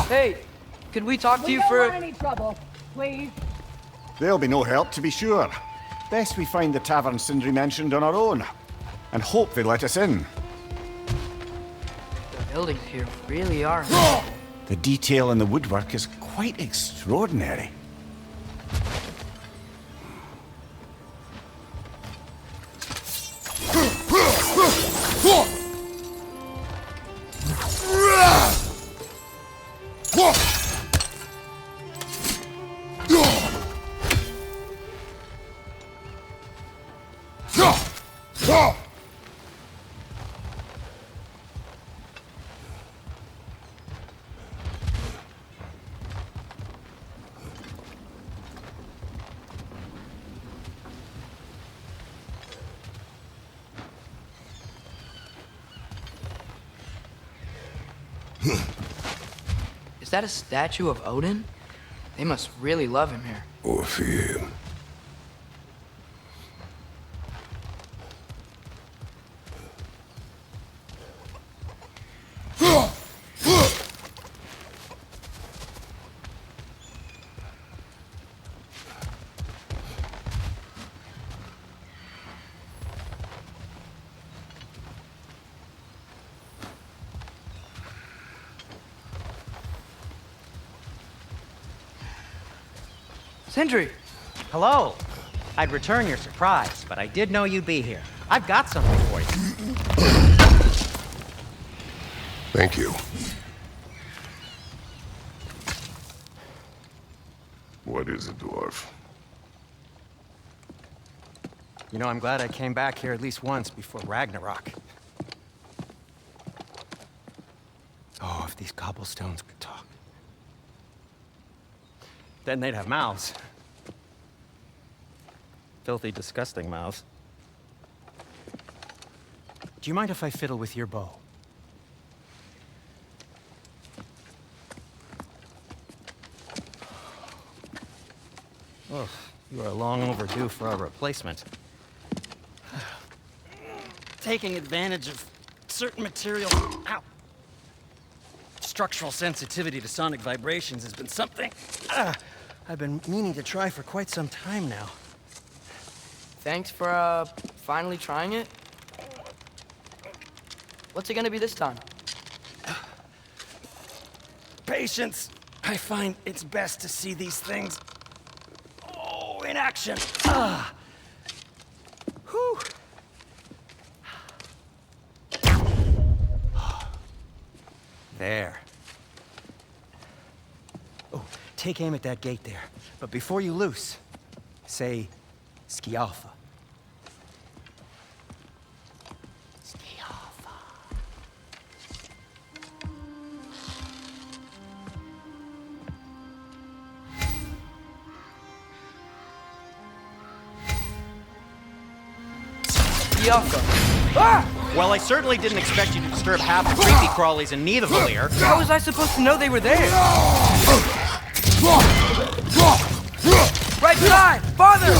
Hey, can we talk to you We for... don't want any trouble, please. There'll be no help, to be sure. Best we find the tavern Sindri mentioned on our own, and hope they let us in. The buildings here really are... The detail in the woodwork is quite extraordinary. Is that a statue of Odin? They must really love him here. Or fear him. Sindri! Hello. I'd return your surprise, but I did know you'd be here. I've got something for you. Thank you. What is it, dwarf? You know, I'm glad I came back here at least once before Ragnarok. Oh, if these cobblestones could talk. Then they'd have mouths. Filthy, disgusting mouths. Do you mind if I fiddle with your bow? Oh, you are long overdue for a replacement. Taking advantage of certain material... Ow! Structural sensitivity to sonic vibrations has been something I've been meaning to try for quite some time now. Thanks for, finally trying it. What's it gonna be this time? Patience. I find it's best to see these things, in action. Whew. There. Oh, take aim at that gate there. But before you loose, say, Skialfa. Skialfa. Skialfa. Ah! Well, I certainly didn't expect you to disturb half the creepy crawlies in NIDAVELLIR. How was I supposed to know they were there? Right side! Farther!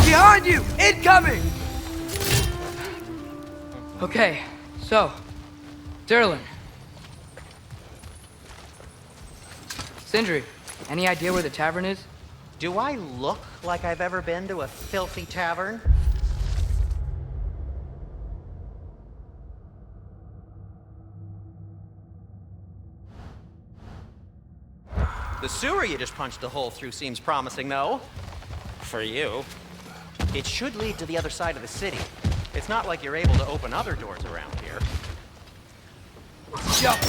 Behind you! Incoming! Okay, so, Durlin. Sindri, any idea where the tavern is? Do I look like I've ever been to a filthy tavern? The sewer you just punched a hole through seems promising, though. For you. It should lead to the other side of the city. It's not like you're able to open other doors around here. Jump!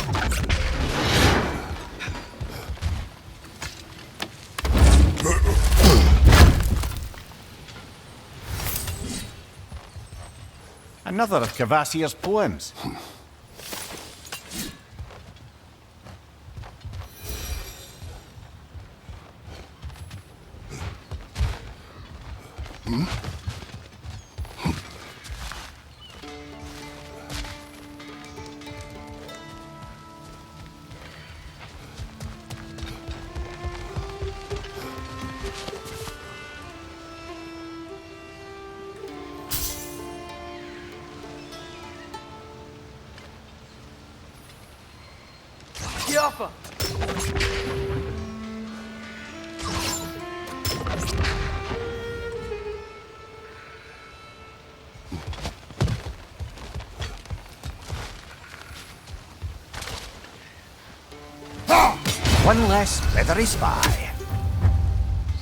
Another of Kvasir's poems. Jaffa! One less feathery spy.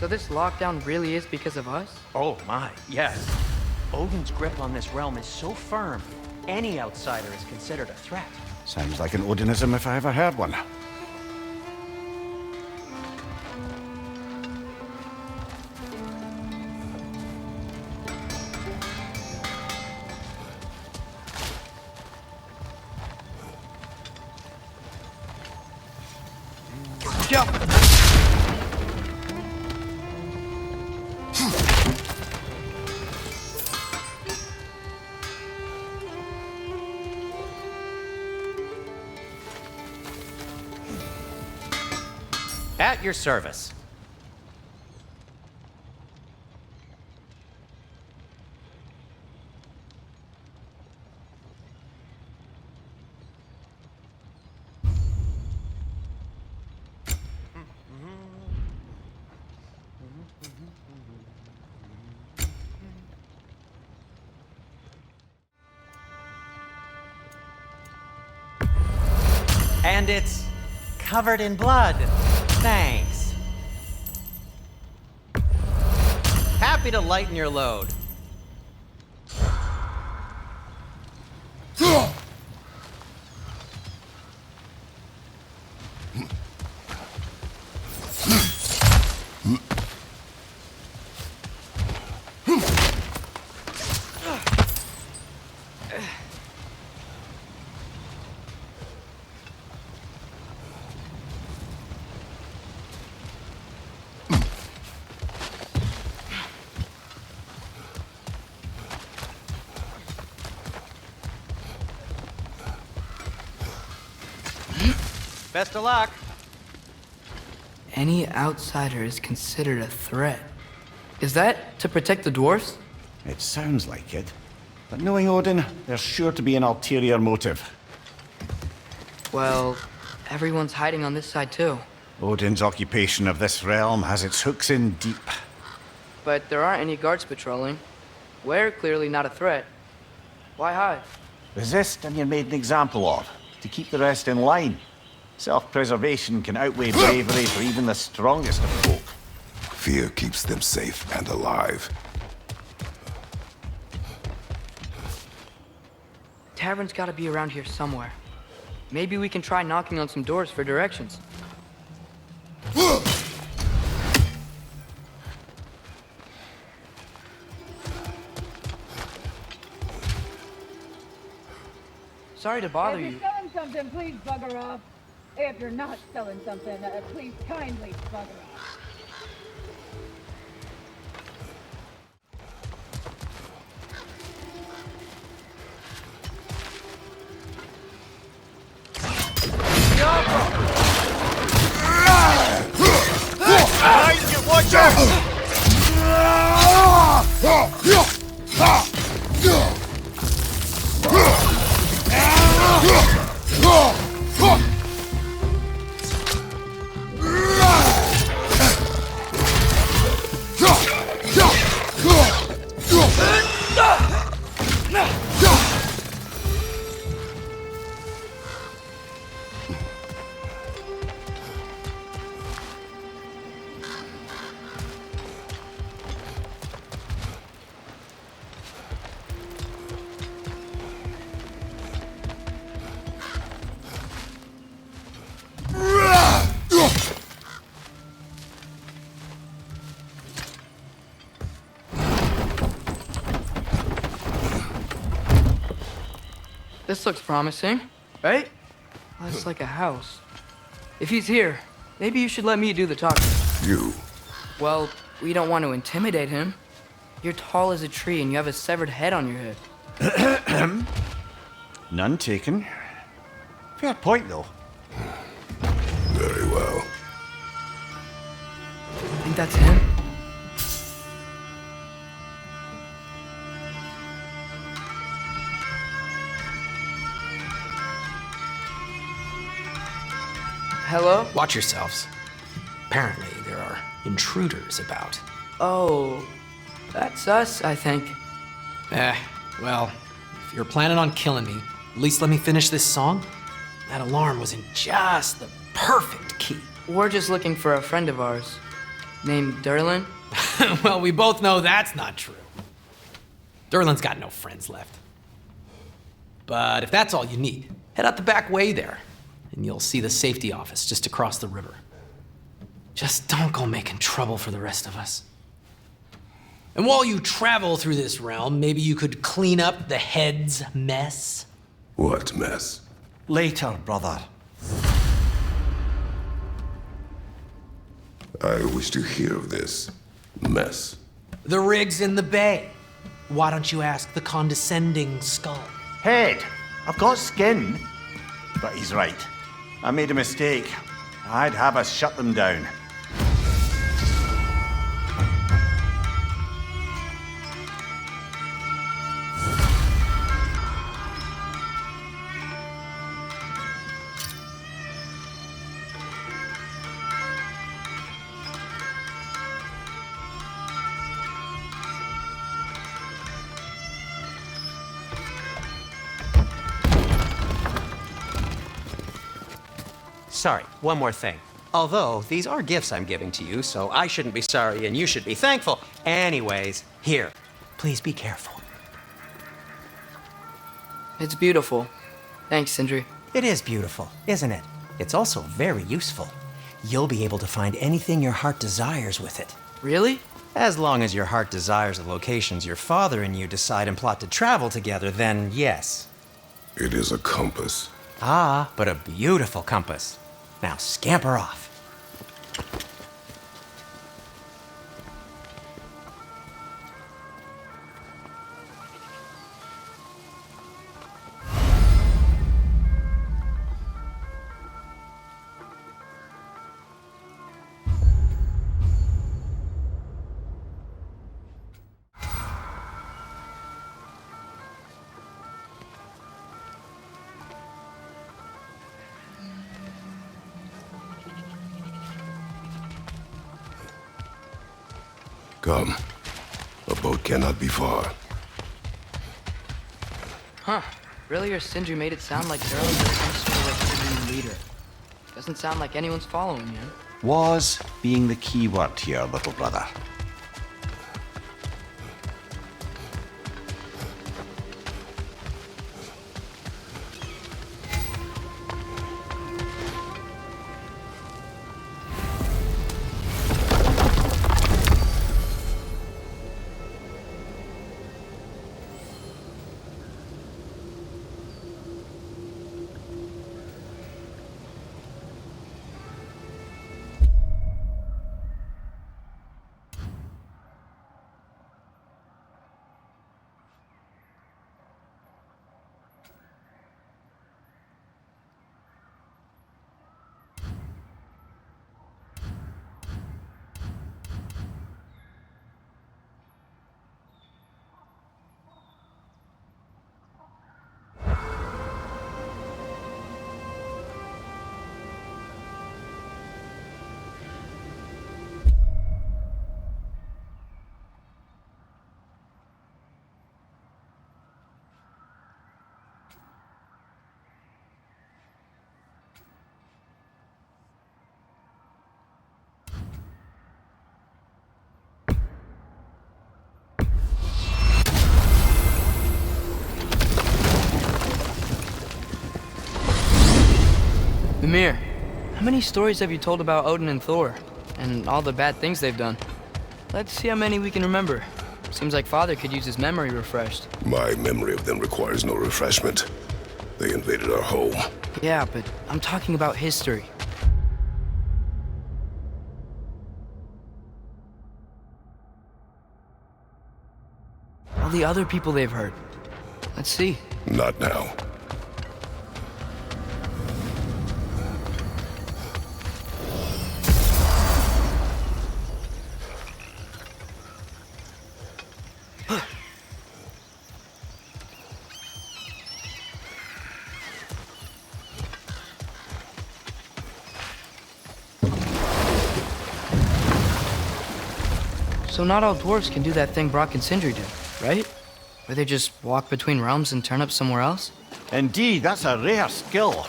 So this lockdown really is because of us? Oh my, yes. Odin's grip on this realm is so firm, any outsider is considered a threat. Sounds like an Odinism if I ever heard one. Jaffa! At your service. And it's covered in blood. Thanks. Happy to lighten your load. Best of luck. Any outsider is considered a threat. Is that to protect the dwarfs? It sounds like it. But knowing Odin, there's sure to be an ulterior motive. Well, everyone's hiding on this side too. Odin's occupation of this realm has its hooks in deep. But there aren't any guards patrolling. We're clearly not a threat. Why hide? Resist and you're made an example of, to keep the rest in line. Self-preservation can outweigh bravery for even the strongest of folk. Fear keeps them safe and alive. Tavern's gotta be around here somewhere. Maybe we can try knocking on some doors for directions. Sorry to bother If you. you're selling something, please bugger off. If you're not selling something, please kindly bugger off. Watch out! This looks promising, right? Looks like a house. If he's here, maybe you should let me do the talking. You. Well, we don't want to intimidate him. You're tall as a tree and you have a severed head on your head. None taken. Fair point, though. Very well. Think that's him? Hello? Watch yourselves. Apparently, there are intruders about. Oh, that's us, I think. Well, if you're planning on killing me, at least let me finish this song. That alarm was in just the perfect key. We're just looking for a friend of ours named Derlin. Well, we both know that's not true. Derlin's got no friends left. But if that's all you need, head out the back way there, and you'll see the safety office just across the river. Just don't go making trouble for the rest of us. And while you travel through this realm, maybe you could clean up the head's mess? What mess? Later, brother. I wish to hear of this mess. The rig's in the bay. Why don't you ask the condescending skull? Head, I've got skin. But he's right. I made a mistake. I'd have us shut them down. Sorry, one more thing. Although, these are gifts I'm giving to you, so I shouldn't be sorry and you should be thankful. Anyways, here, please be careful. It's beautiful. Thanks, Sindri. It is beautiful, isn't it? It's also very useful. You'll be able to find anything your heart desires with it. Really? As long as your heart desires the locations your father and you decide and plot to travel together, then yes. It is a compass. Ah, but a beautiful compass. Now scamper off. Come. A boat cannot be far. Huh. Earlier, Sindri made it sound like Derlin was some sort of like hidden leader. Doesn't sound like anyone's following him. Was being the key word here, little brother. Mimir, how many stories have you told about Odin and Thor? And all the bad things they've done? Let's see how many we can remember. Seems like Father could use his memory refreshed. My memory of them requires no refreshment. They invaded our home. Yeah, but I'm talking about history. All the other people they've hurt. Let's see. Not now. So not all dwarves can do that thing Brock and Sindri do, right? Where they just walk between realms and turn up somewhere else? Indeed, that's a rare skill.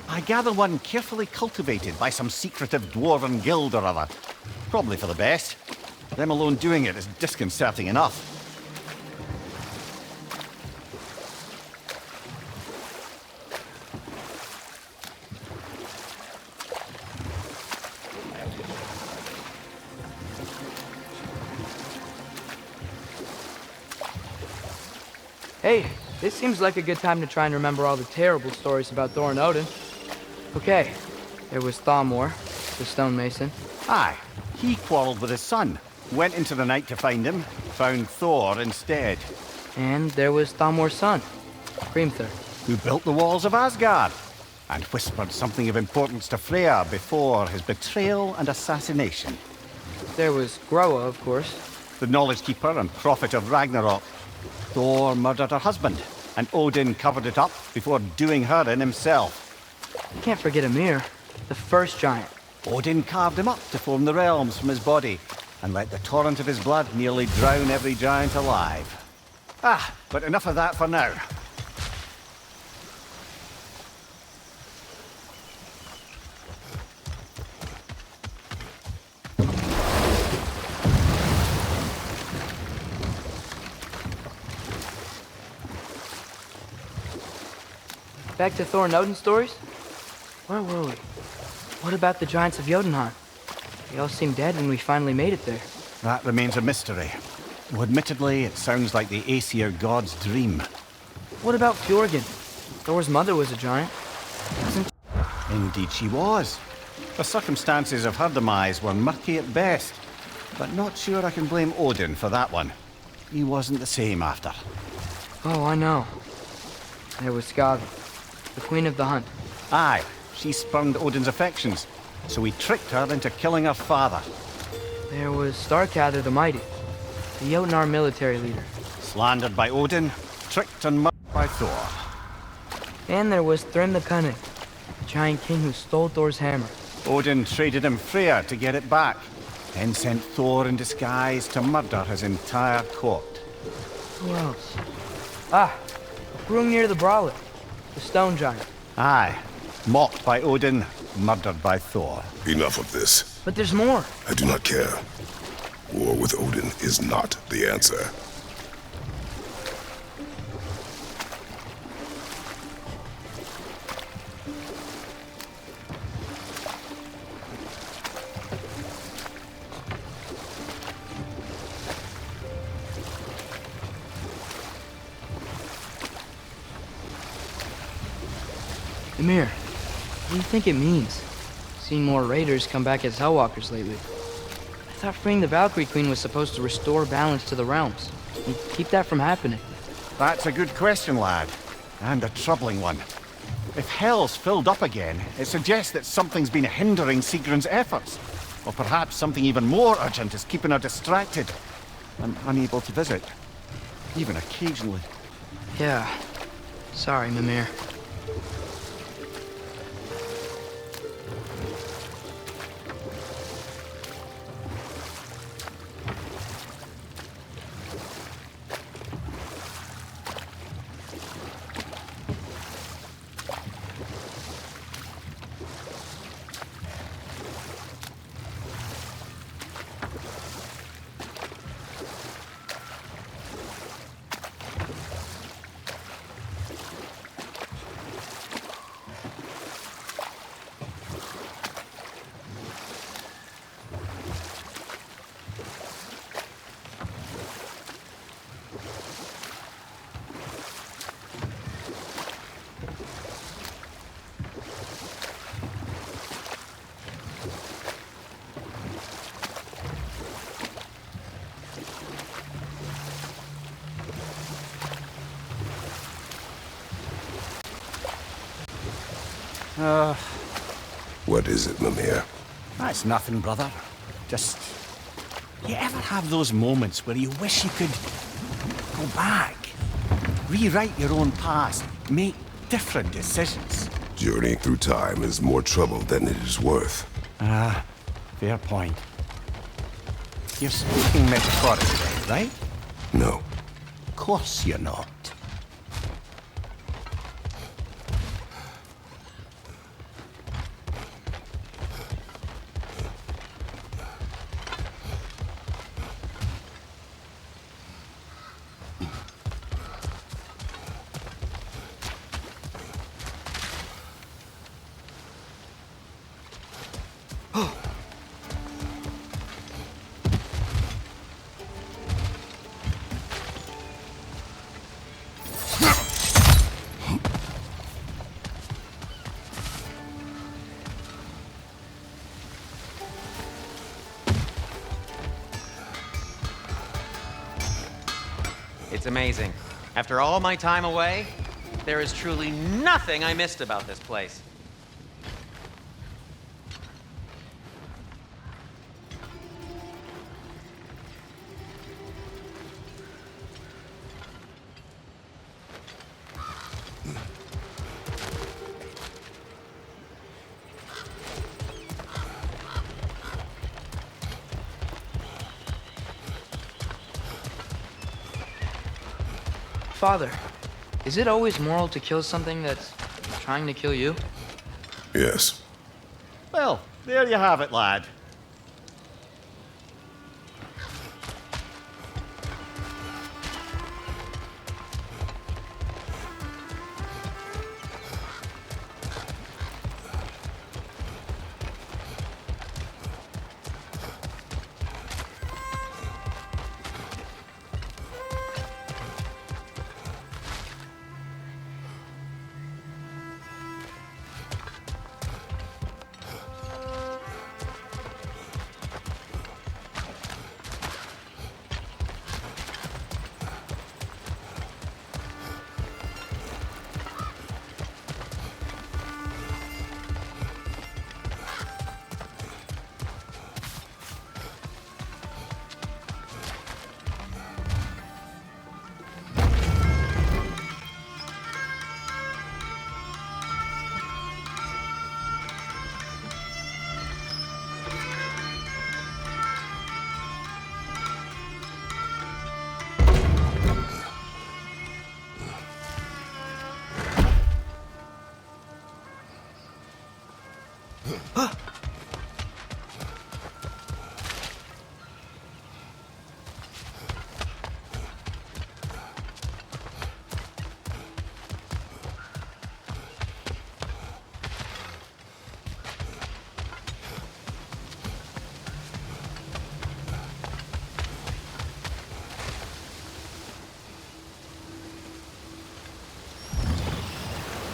I gather one carefully cultivated by some secretive dwarven guild or other. Probably for the best. Them alone doing it is disconcerting enough. Hey, this seems like a good time to try and remember all the terrible stories about Thor and Odin. Okay, there was Thamor, the stonemason. Aye, he quarreled with his son. Went into the night to find him, found Thor instead. And there was Thamor's son, Hrimthur. Who built the walls of Asgard, and whispered something of importance to Freya before his betrayal and assassination. There was Groa, of course. The knowledge keeper and prophet of Ragnarok. Thor murdered her husband, and Odin covered it up before doing her in himself. Can't forget Ymir, the first giant. Odin carved him up to form the realms from his body, and let the torrent of his blood nearly drown every giant alive. But enough of that for now. Back to Thor and Odin stories? Where were we? What about the giants of Jotunheim? They all seemed dead when we finally made it there. That remains a mystery. Though admittedly, it sounds like the Aesir god's dream. What about Fjorgyn? Thor's mother was a giant. Indeed she was. The circumstances of her demise were murky at best, but not sure I can blame Odin for that one. He wasn't the same after. Oh, I know. There was Skavi, the queen of the hunt. Aye, she spurned Odin's affections, so he tricked her into killing her father. There was Starkadr the Mighty, the Jotnar military leader. Slandered by Odin, tricked and murdered by Thor. And there was Thrym the Cunning, the giant king who stole Thor's hammer. Odin traded him Freya to get it back, then sent Thor in disguise to murder his entire court. Who else? Hrungnir the Brawler, the stone giant. Aye, mocked by Odin, murdered by Thor. Enough of this. But there's more. I do not care. War with Odin is not the answer. Ymir, what do you think it means? Seen more raiders come back as Hellwalkers lately. I thought freeing the Valkyrie Queen was supposed to restore balance to the realms and keep that from happening. That's a good question, lad. And a troubling one. If Hell's filled up again, it suggests that something's been hindering Sigrun's efforts. Or perhaps something even more urgent is keeping her distracted and unable to visit. Even occasionally. Yeah. Sorry, Mimir. What is it, Mimir? That's nothing, brother. Just... You ever have those moments where you wish you could go back? Rewrite your own past, make different decisions? Journeying through time is more trouble than it is worth. Fair point. You're speaking metaphorically, right? No. Of course you're not. It's amazing. After all my time away, there is truly nothing I missed about this place. Father, is it always moral to kill something that's trying to kill you? Yes. Well, there you have it, lad.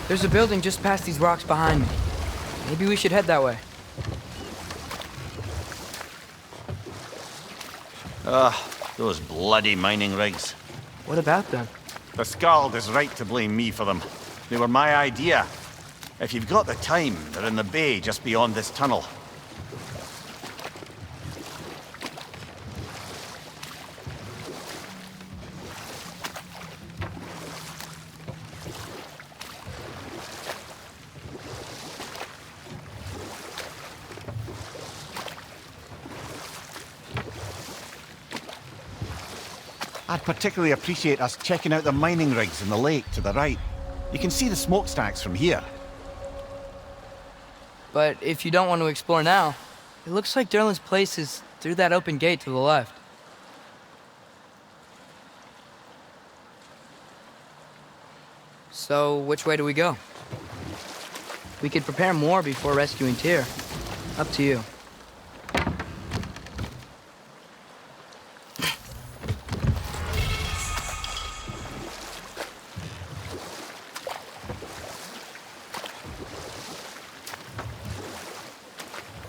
There's a building just past these rocks behind me. Maybe we should head that way. Those bloody mining rigs. What about them? The Skald is right to blame me for them. They were my idea. If you've got the time, they're in the bay just beyond this tunnel. I'd particularly appreciate us checking out the mining rigs in the lake to the right. You can see the smokestacks from here. But if you don't want to explore now, it looks like Durlin's place is through that open gate to the left. So, which way do we go? We could prepare more before rescuing Tyr. Up to you.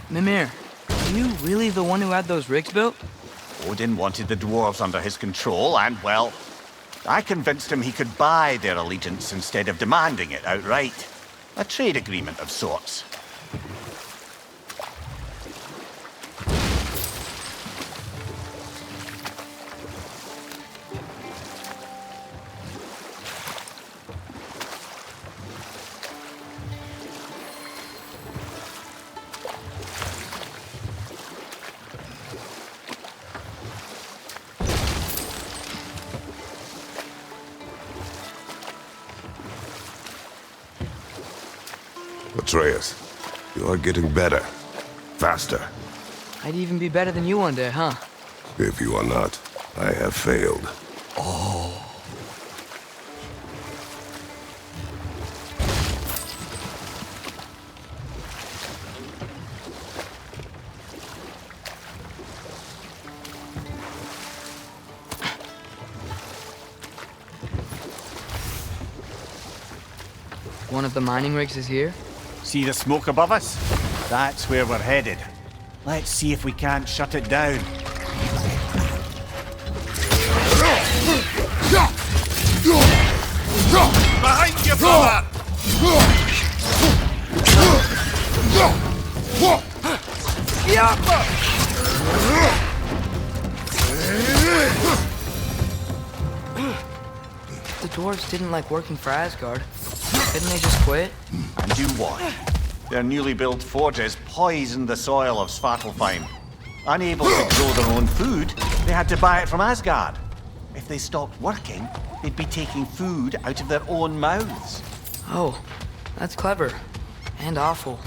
Mimir, are you really the one who had those rigs built? Odin wanted the dwarves under his control, and, well, I convinced him he could buy their allegiance instead of demanding it outright. A trade agreement of sorts. Atreus, you are getting better. Faster. I'd even be better than you one day, huh? If you are not, I have failed. One of the mining rigs is here? See the smoke above us? That's where we're headed. Let's see if we can't shut it down. Behind you, brother! The dwarves didn't like working for Asgard. Couldn't they just quit? And do what? Their newly built forges poisoned the soil of Svartalfheim. Unable to grow their own food, they had to buy it from Asgard. If they stopped working, they'd be taking food out of their own mouths. Oh, that's clever. And awful.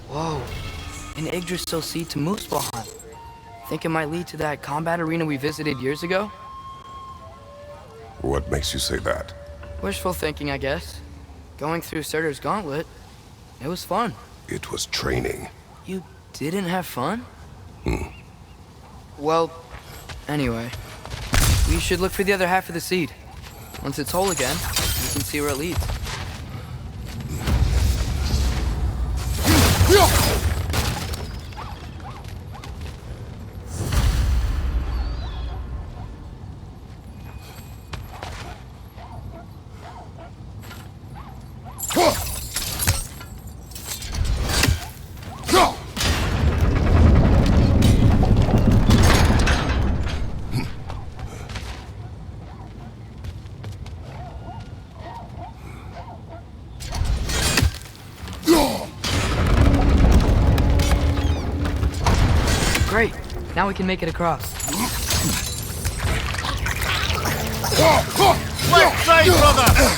Whoa, an Yggdrasil seed to Muspelheim. Think it might lead to that combat arena we visited years ago? What makes you say that? Wishful thinking, I guess. Going through Surtur's gauntlet, it was fun. It was training. You didn't have fun? Well, anyway, we should look for the other half of the seed. Once it's whole again, we can see where it leads. Great, now we can make it across. Left side, brother!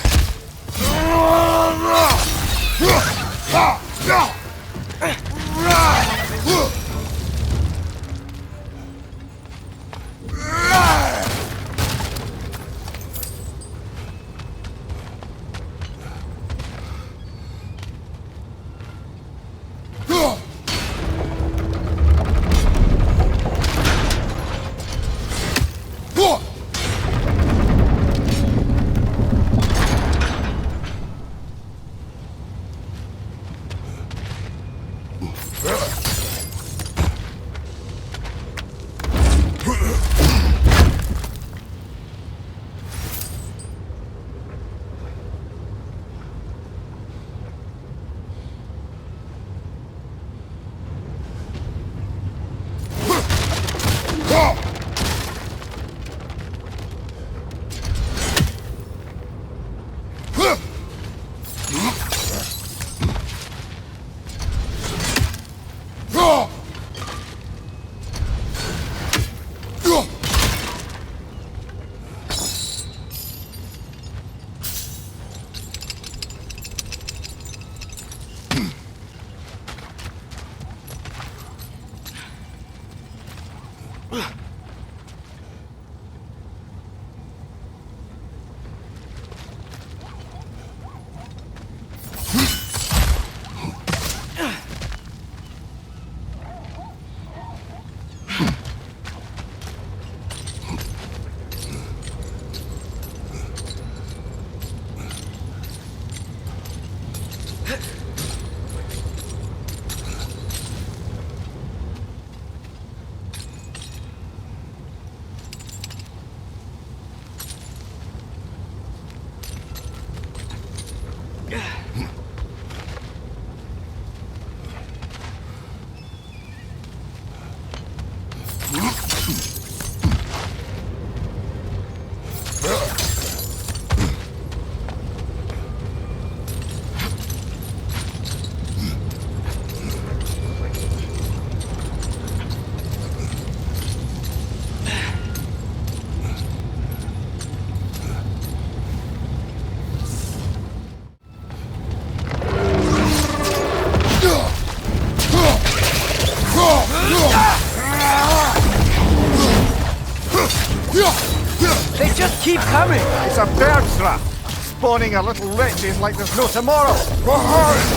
They just keep coming! It's a bird trap! Spawning a little wretches like there's no tomorrow! It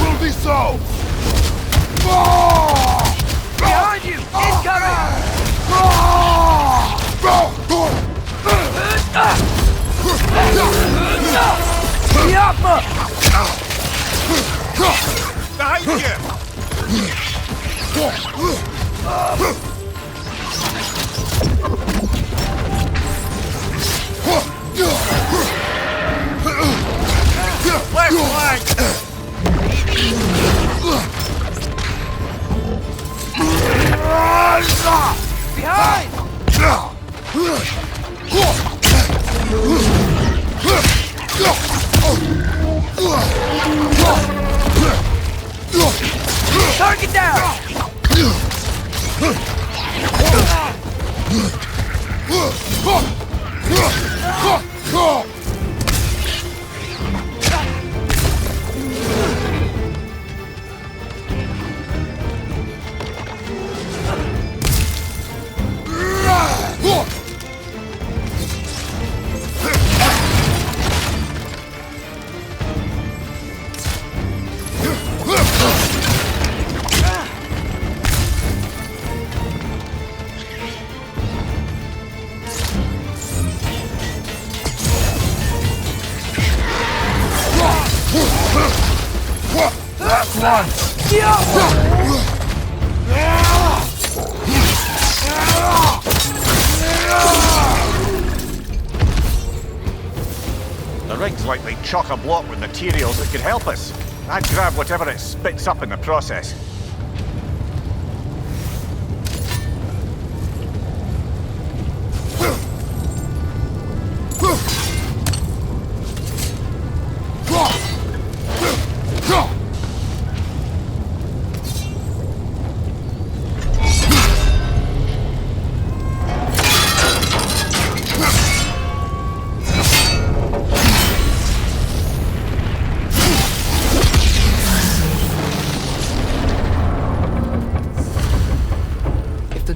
will be so! Behind you! Behind you! Left flank! Behind! Target down! The rig's likely chock-a-block with materials that could help us. I'd grab whatever it spits up in the process.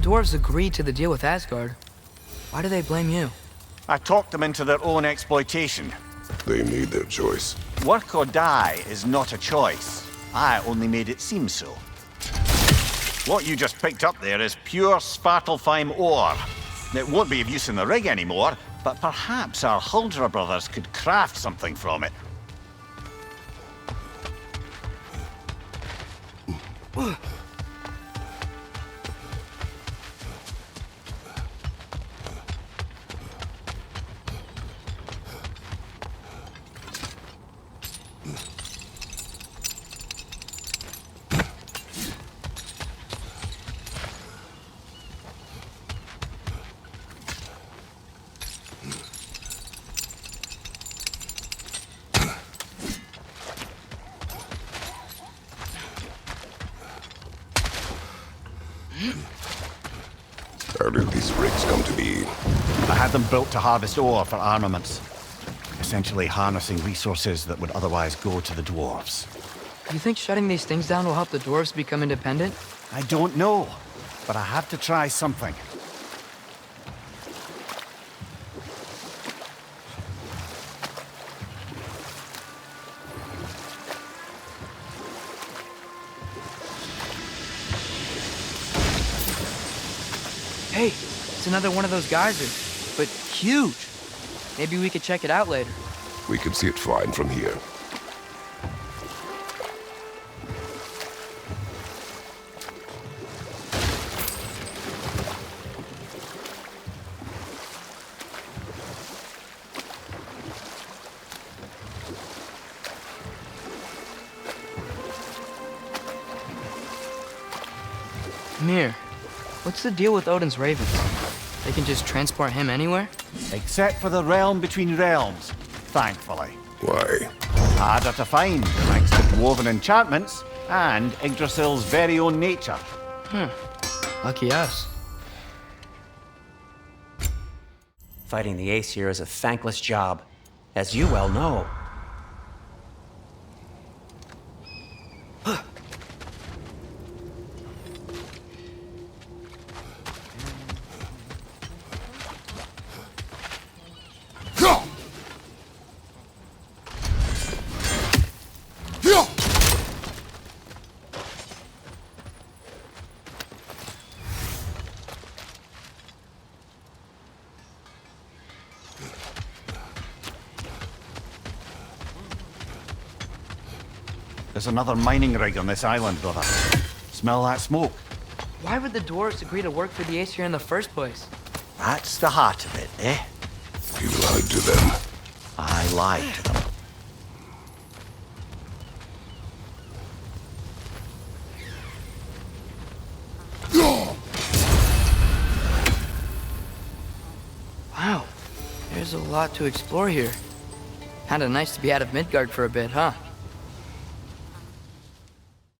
Dwarves agreed to the deal with Asgard. Why do they blame you? I talked them into their own exploitation. They made their choice. Work or die is not a choice. I only made it seem so. What you just picked up there is pure Svartalfheim ore. It won't be of use in the rig anymore, but perhaps our Huldra brothers could craft something from it. How did these rigs come to be? I had them built to harvest ore for armaments. Essentially harnessing resources that would otherwise go to the dwarves. You think shutting these things down will help the dwarves become independent? I don't know, but I have to try something. Hey, it's another one of those geysers, but huge. Maybe we could check it out later. We can see it fine from here. Mir, what's the deal with Odin's ravens? They can just transport him anywhere? Except for the realm between realms, thankfully. Why? Harder to find, thanks to dwarven enchantments and Yggdrasil's very own nature. Lucky us. Fighting the Aesir is a thankless job, as you well know. Go! Go! There's another mining rig on this island, brother. Smell that smoke? Why would the dwarves agree to work for the Aesir in the first place? That's the heart of it, eh? You lied to them. I lied to them. Wow, there's a lot to explore here. Kinda nice to be out of Midgard for a bit, huh?